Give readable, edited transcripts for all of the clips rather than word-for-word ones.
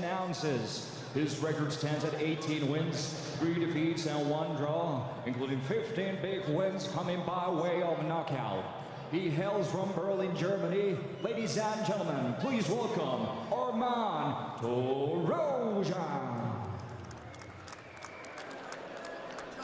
10 ounces. His record stands at 18 wins, 3 defeats and 1 draw, including 15 big wins coming by way of knockout. He hails from Berlin, Germany. Ladies and gentlemen, please welcome Armana Torosyanan.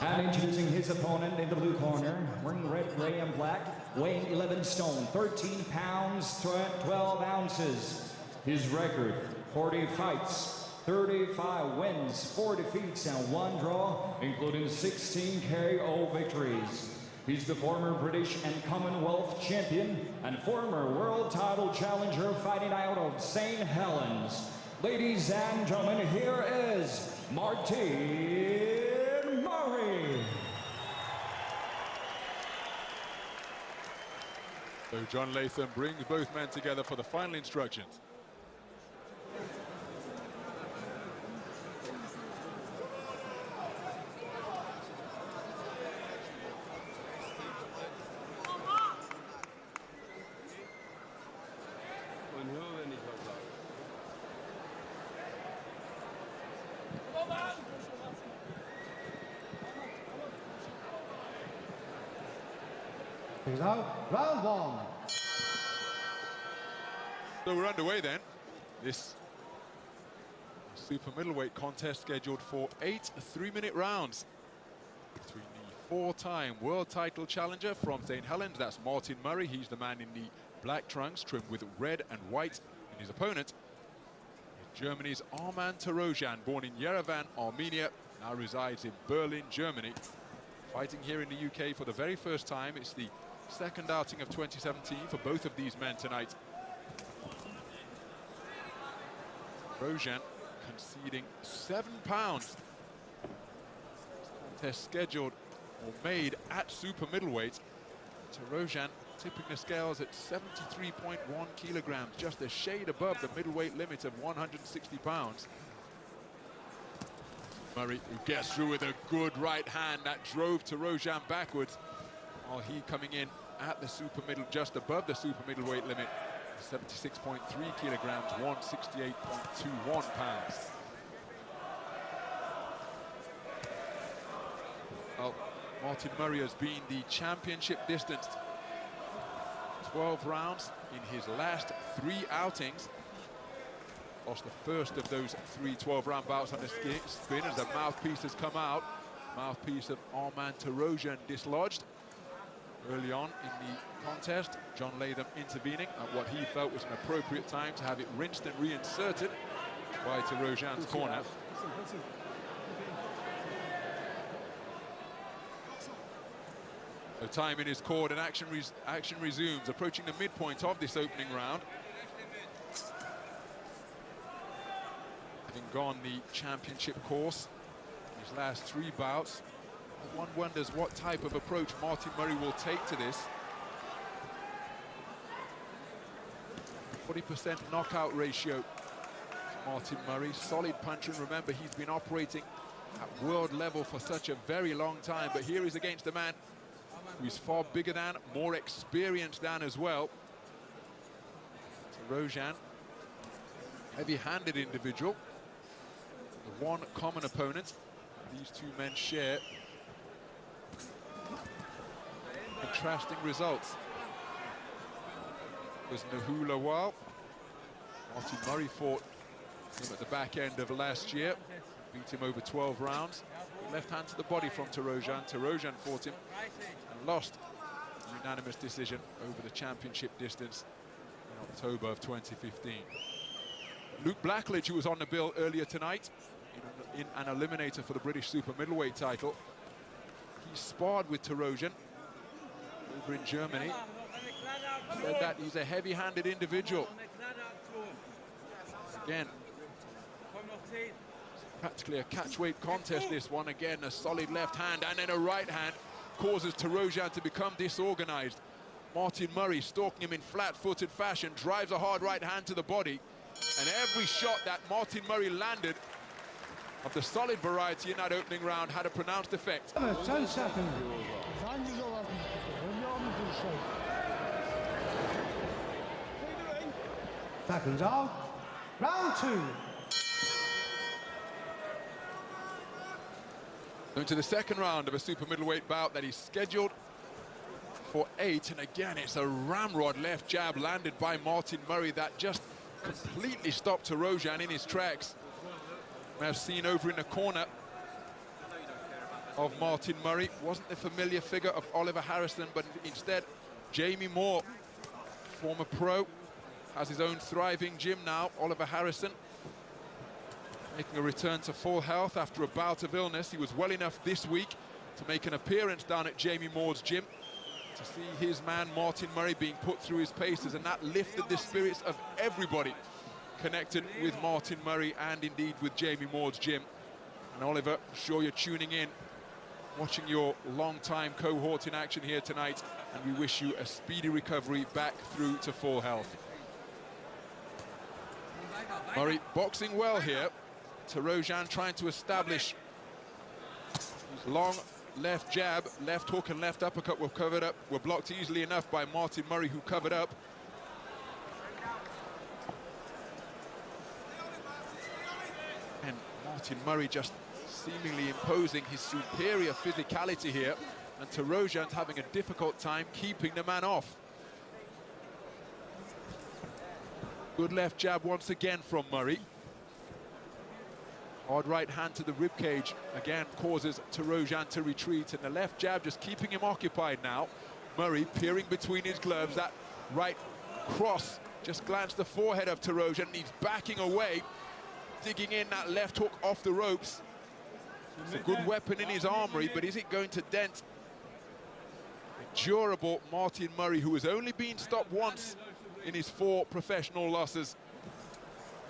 And introducing his opponent in the blue corner, wearing red, gray, and black, weighing 11 stone, 13 pounds, 12 ounces. His record, 40 fights, 35 wins, 4 defeats, and 1 draw, including 16 KO victories. He's the former British and Commonwealth champion and former world title challenger fighting out of St. Helens. Ladies and gentlemen, here is Martin. So John Latham brings both men together for the final instructions. Now, round 1. So we're underway then. This super middleweight contest scheduled for 8 3-minute rounds between the 4-time world title challenger from St. Helens, that's Martin Marrey. He's the man in the black trunks trimmed with red and white. And his opponent is Germany's Armana Torosyanan, born in Yerevan, Armenia, now resides in Berlin, Germany. Fighting here in the UK for the very first time. It's the second outing of 2017 for both of these men tonight. Torosyanan conceding 7 pounds. Contest scheduled or made at super middleweight. Torosyanan tipping the scales at 73.1 kilograms, just a shade above the middleweight limit of 160 pounds. Marrey, who gets through with a good right hand that drove Torosyanan backwards, while he coming in at the super middle, just above the super middleweight limit, 76.3 kilograms, 168.21 pounds. Well, Martin Marrey has been the championship distanced 12 rounds in his last 3 outings. Lost the first of those 3 12-round bouts on the spin as the mouthpiece has come out. Mouthpiece of Armana Torosyanan dislodged early on in the contest. John Latham intervening at what he felt was an appropriate time to have it rinsed and reinserted by Torosyan's corner. So time in his cord and action resumes, approaching the midpoint of this opening round. Having gone the championship course, his last 3 bouts, one wonders what type of approach Martin Marrey will take to this. 40% knockout ratio for Martin Marrey, solid puncher, and remember he's been operating at world level for such a very long time, but here he's against a man who's far bigger than, more experienced than as well. Torosyanan, heavy-handed individual. The one common opponent these 2 men share. Contrasting results. Was Nahula Lawal. Martin Marrey fought him at the back end of last year. Beat him over 12 rounds. Left hand to the body from Torosyanan. Torosyanan fought him and lost a unanimous decision over the championship distance in October of 2015. Luke Blackledge, who was on the bill earlier tonight in an eliminator for the British super middleweight title, he sparred with Torosyanan over in Germany. Said that he's a heavy-handed individual. Again, practically a catch-weight contest, this one. Again, a solid left hand and then a right hand causes Torosyanan to become disorganized. Martin Marrey stalking him in flat-footed fashion, drives a hard right hand to the body, and every shot that Martin Marrey landed of the solid variety in that opening round had a pronounced effect. 10 seconds. Seconds out. Round 2. Into the second round of a super middleweight bout that he's scheduled for 8, and again it's a ramrod left jab landed by Martin Marrey that just completely stopped Torosyan in his tracks. We have seen over in the corner of Martin Marrey wasn't the familiar figure of Oliver Harrison, but instead Jamie Moore, former pro, has his own thriving gym now. Oliver Harrison making a return to full health after a bout of illness. He was well enough this week to make an appearance down at Jamie Moore's gym to see his man Martin Marrey being put through his paces, and that lifted the spirits of everybody connected with Martin Marrey and indeed with Jamie Moore's gym. And Oliver, I'm sure you're tuning in, watching your long-time cohort in action here tonight, and we wish you a speedy recovery back through to full health. Marrey boxing well here. Torosyan trying to establish his long left jab, left hook and left uppercut were covered up, were blocked easily enough by Martin Marrey, who covered up. And Martin Marrey just seemingly imposing his superior physicality here, and Torosyan's having a difficult time keeping the man off. Good left jab once again from Marrey. Hard right hand to the ribcage again causes Torosyan to retreat, and the left jab just keeping him occupied now. Marrey peering between his gloves, that right cross just glanced the forehead of Torosyan, and he's backing away, digging in that left hook off the ropes. It's a good weapon in his armory, but is it going to dent the durable Martin Marrey, who has only been stopped once in his 4 professional losses?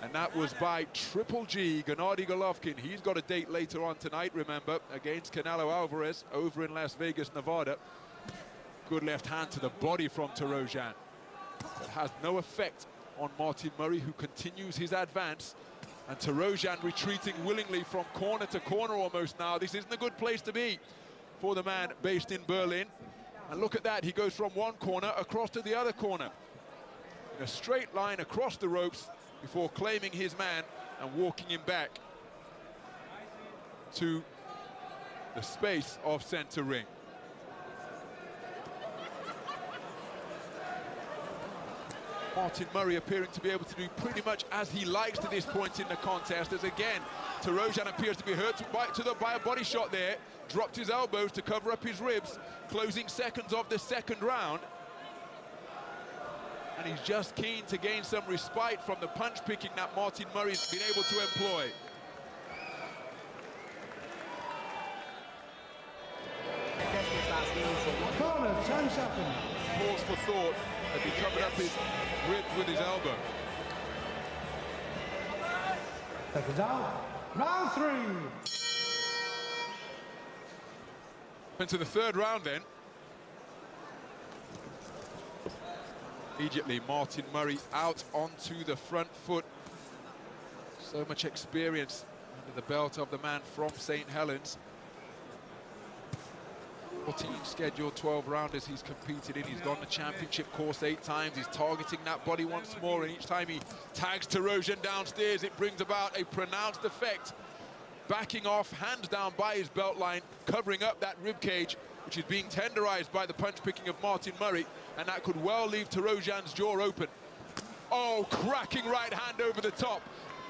And that was by Triple G, Gennady Golovkin. He's got a date later on tonight, remember, against Canelo Alvarez over in Las Vegas, Nevada. Good left hand to the body from Torosyan. It has no effect on Martin Marrey, who continues his advance. And Torosyan retreating willingly from corner to corner almost now. This isn't a good place to be for the man based in Berlin. And look at that, he goes from one corner across to the other corner, in a straight line across the ropes, before claiming his man and walking him back to the space of center ring. Martin Marrey appearing to be able to do pretty much as he likes to this point in the contest, as again Torosyan appears to be hurt by a body shot there, dropped his elbows to cover up his ribs, closing seconds of the second round. And he's just keen to gain some respite from the punch-picking that Martin Marrey's been able to employ. Corner, 10 seconds. Pause for thought as he covered up his ribs with his elbow. Seconds out. Round 3. Into the third round then. Immediately, Martin Marrey out onto the front foot. So much experience under the belt of the man from St. Helens. 14 scheduled 12 rounders he's competed in. He's gone the championship course 8 times. He's targeting that body once more, and each time he tags Torosyan downstairs, it brings about a pronounced effect. Backing off, hands down by his belt line, covering up that rib cage, which is being tenderized by the punch-picking of Martin Marrey, and that could well leave Torosyan's jaw open. Oh, cracking right hand over the top.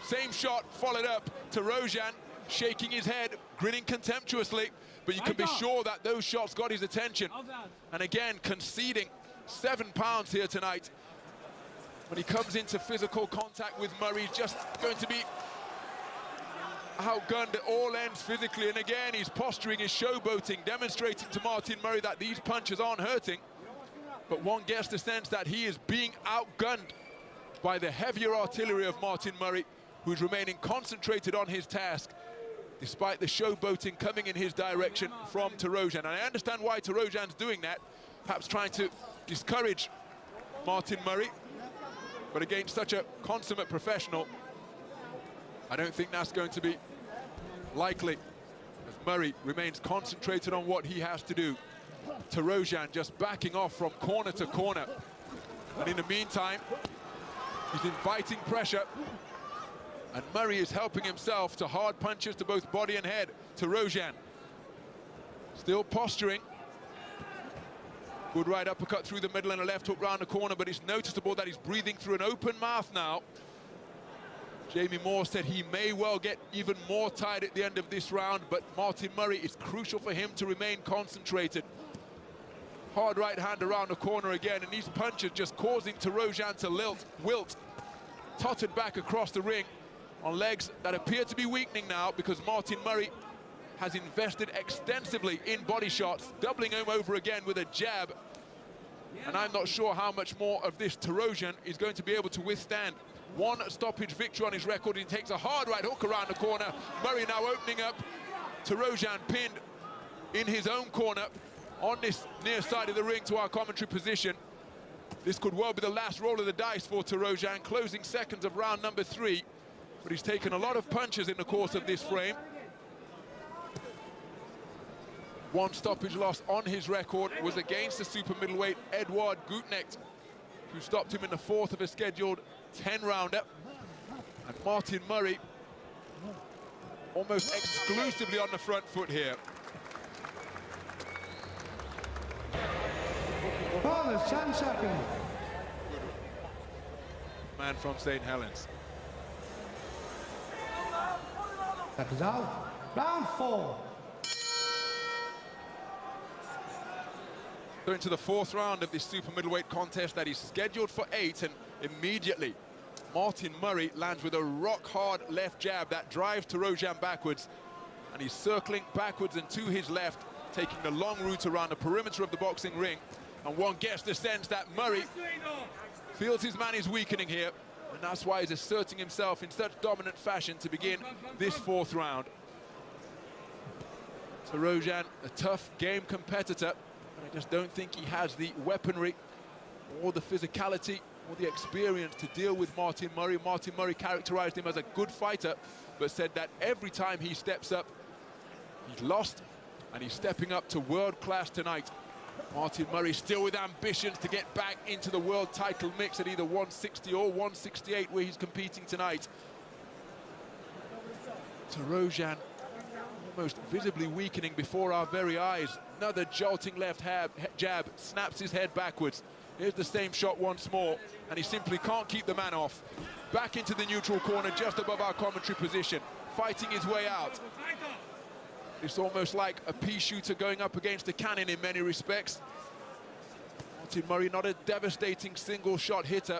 Same shot followed up. Torosyan shaking his head, grinning contemptuously, but you can be sure that those shots got his attention. And again, conceding 7 pounds here tonight. When he comes into physical contact with Marrey, he's just going to be outgunned at all ends physically, and again he's posturing, he's showboating, demonstrating to Martin Marrey that these punches aren't hurting, but one gets the sense that he is being outgunned by the heavier artillery of Martin Marrey, who's remaining concentrated on his task despite the showboating coming in his direction from Torosyan. And I understand why Torosyan's doing that, perhaps trying to discourage Martin Marrey, but against such a consummate professional, I don't think that's going to be likely, as Marrey remains concentrated on what he has to do. Torosyan just backing off from corner to corner. And in the meantime, he's inviting pressure And Marrey is helping himself to hard punches to both body and head. Torosyan still posturing. Good right uppercut through the middle and a left hook round the corner, but it's noticeable that he's breathing through an open mouth now. Jamie Moore said he may well get even more tired at the end of this round, but Martin Marrey, it's crucial for him to remain concentrated. Hard right hand around the corner again, and these punches just causing Torosyan to wilt, tottered back across the ring on legs that appear to be weakening now because Martin Marrey has invested extensively in body shots, doubling him over again with a jab. And I'm not sure how much more of this Torosyan is going to be able to withstand. One stoppage victory on his record. He takes a hard right hook around the corner. Marrey now opening up. Torosyan pinned in his own corner on this near side of the ring to our commentary position. This could well be the last roll of the dice for Torosyan, closing seconds of round number 3. But he's taken a lot of punches in the course of this frame. One stoppage loss on his record was against the super middleweight Edward Gutnecht, who stopped him in the 4th of a scheduled 10-rounder. And Martin Marrey almost exclusively on the front foot here. Polny, 10 seconds. Man from St. Helens. Seconds out. Round 4. So into the 4th round of this super middleweight contest that is scheduled for 8, and immediately Martin Marrey lands with a rock-hard left jab that drives Torosyan backwards, and he's circling backwards and to his left, taking the long route around the perimeter of the boxing ring, and one gets the sense that Marrey feels his man is weakening here, and that's why he's asserting himself in such dominant fashion to begin this 4th round. Torosyan, a tough game competitor, I just don't think he has the weaponry or the physicality or the experience to deal with Martin Marrey. Martin Marrey characterized him as a good fighter, but said that every time he steps up, he's lost, and he's stepping up to world class tonight. Martin Marrey still with ambitions to get back into the world title mix at either 160 or 168, where he's competing tonight. Torosyan almost visibly weakening before our very eyes. Another jolting left jab, snaps his head backwards. Here's the same shot once more, and he simply can't keep the man off. Back into the neutral corner, just above our commentary position, fighting his way out. It's almost like a pea shooter going up against a cannon in many respects. Martin Marrey, not a devastating single shot hitter,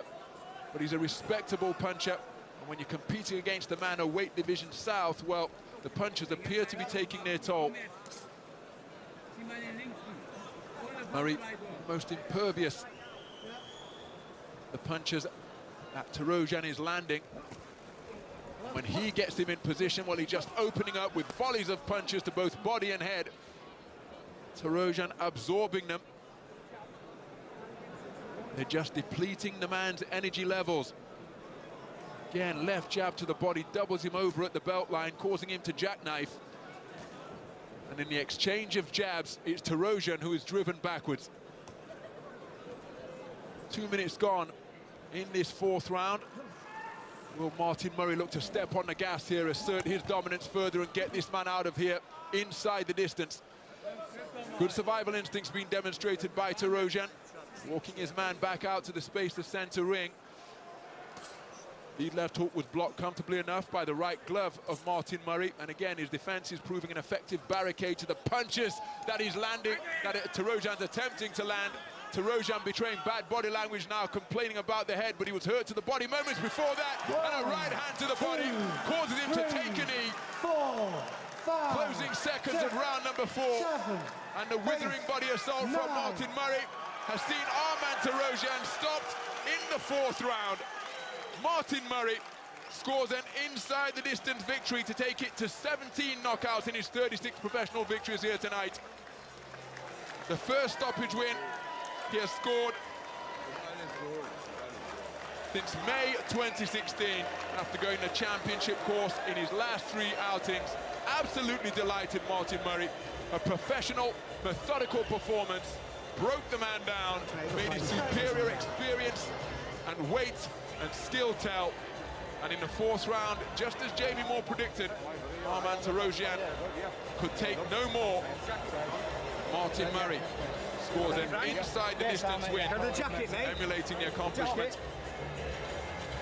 but he's a respectable puncher. And when you're competing against a man of weight division south, well, the punches appear to be taking their toll. Marrey almost impervious. The punches that Torosyan is landing. When he gets him in position, well, he's just opening up with volleys of punches to both body and head. Torosyan absorbing them. They're just depleting the man's energy levels. Again, left jab to the body, doubles him over at the belt line, causing him to jackknife. And in the exchange of jabs, it's Torosyan who is driven backwards. 2 minutes gone in this 4th round. Will Martin Marrey look to step on the gas here, assert his dominance further and get this man out of here inside the distance? Good survival instincts being demonstrated by Torosyan, walking his man back out to the space of center ring. The left hook was blocked comfortably enough by the right glove of Martin Marrey, and again his defense is proving an effective barricade to the punches that he's landing, that Torosyan's attempting to land. Torosyan betraying bad body language now, complaining about the head, but he was hurt to the body moments before that. And a right hand to the body causes him to take a knee. 4, 5, Closing seconds of round number 4. 7, And the withering body assault from Martin Marrey has seen Armana Torosyan stopped in the 4th round. Martin Marrey scores an inside-the-distance victory to take it to 17 knockouts in his 36 professional victories here tonight. The first stoppage win he has scored since May 2016, after going the championship course in his last 3 outings. Absolutely delighted, Martin Marrey. A professional, methodical performance, broke the man down, made his superior experience and weight and skill tell, And in the fourth round, just as Jamie Moore predicted, Armana Torosyan could take no more. Martin Marrey scores an inside-the-distance win, emulating the accomplishment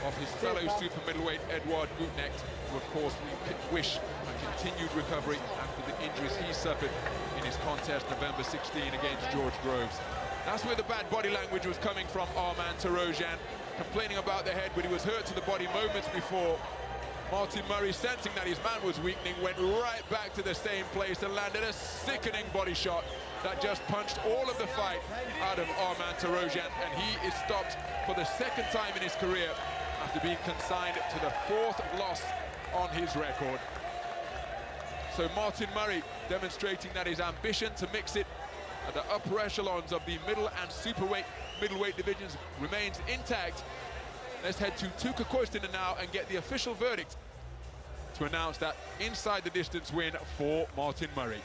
of his fellow super middleweight Edouard Gutnecht, who of course we wish a continued recovery after the injuries he suffered in his contest November 16 against George Groves. That's where the bad body language was coming from. Armana Torosyan complaining about the head, but he was hurt to the body moments before. Martin Marrey, sensing that his man was weakening, went right back to the same place and landed a sickening body shot that just punched all of the fight out of Armana Torosyan, and he is stopped for the second time in his career after being consigned to the fourth loss on his record. So Martin Marrey demonstrating that his ambition to mix it at the upper echelons of the middle and middleweight divisions remains intact. Let's head to Tuka Koistinen now and get the official verdict to announce that inside-the-distance win for Martin Marrey.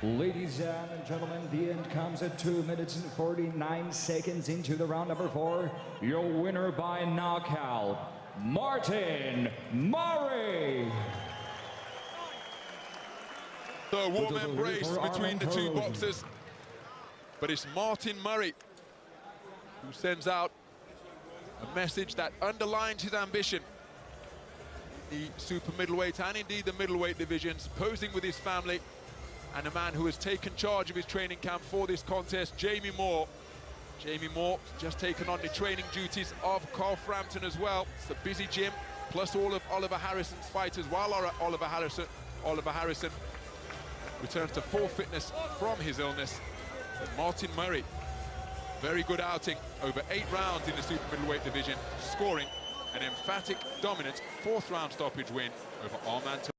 Ladies and gentlemen, the end comes at 2 minutes and 49 seconds into the round number 4. Your winner by knockout, Martin Marrey. The warm embrace between the two boxers. But it's Martin Marrey who sends out a message that underlines his ambition. The super middleweight and indeed the middleweight divisions, posing with his family, and a man who has taken charge of his training camp for this contest, Jamie Moore. Jamie Moore just taken on the training duties of Carl Frampton as well. It's a busy gym, plus all of Oliver Harrison's fighters, while Oliver Harrison returns to full fitness from his illness. But Martin Marrey, very good outing over 8 rounds in the super middleweight division, scoring an emphatic, dominant 4th round stoppage win over Armana.